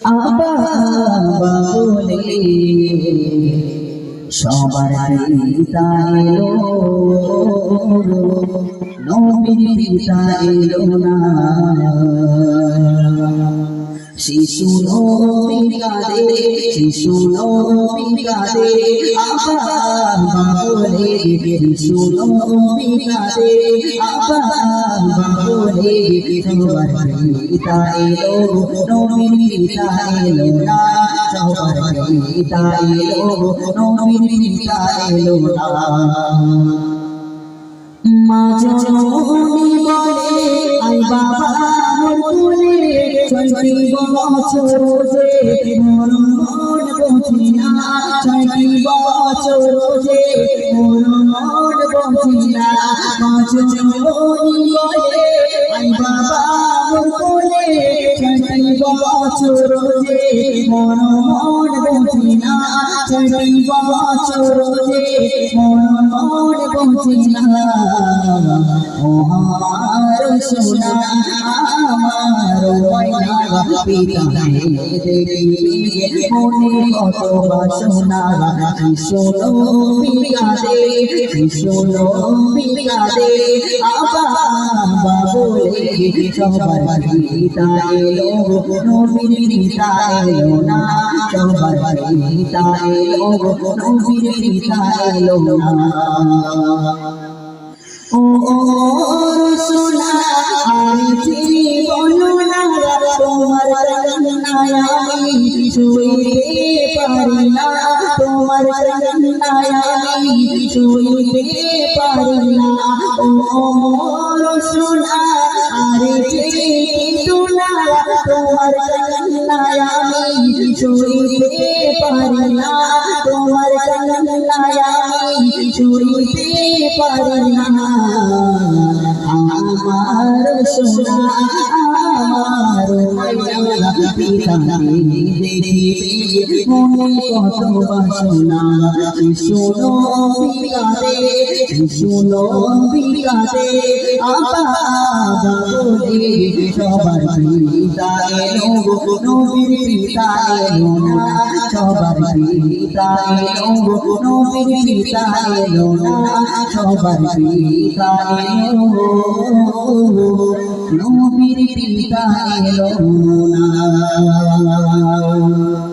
আবা বলে সবার পিতা এলো, নবীর পিতা এলো না। শিশু নবী কাঁদে, শিশু নবী কাঁদে, আবা বলে শিশু নবী কাঁদে, আবা বলে সবার পিতা এলো, নবীর পিতা এলো না। সবার পিতা এলো, নবীর পিতা এলো না। মা জননী বলে আই বাবা মোর কোলে, 6টি বছর যে মোর মন বুঝি না, 6টি বছর যে মোর মন বুঝি না। মা জননী বলে আই বাবা মোর কোলে, 6টি বছর যে মোর মন বুঝি না, 6টি বছর যে মোর মন বুঝি না। ও আমার সোনা আমার ময়না পিতা দেখি মনে কত বাসনা। শোনো বিকাদে, শোনো বিকাদে, আবা বলে সবার পিতা এলো, নবীর পিতা এলো না। সবার পিতা এলো, নবীর পিতা এলো না। ও সোনা আমি বলো না, তোমার কান্নায় আমি শুইতে পারি না, তোমার কান্নায় আমি শুইতে পারি না। ও সোনা আরে সোনা তোমার কান্নায় আমি শুইতে পারি না, তোমার কান্নায় আমি শুইতে পারি না। আমার সোনা আমার ময়না পিতা দেখি মনে কত বাসনা। শোনো বিকাদে, শোনো বিকাদে, আবা বলে সবার পিতা এলো, নবীর পিতা এলো না। সবার পিতা এলো, নবীর পিতা এলো না। সবার পিতা এলো, নবীর পিতা এলো না।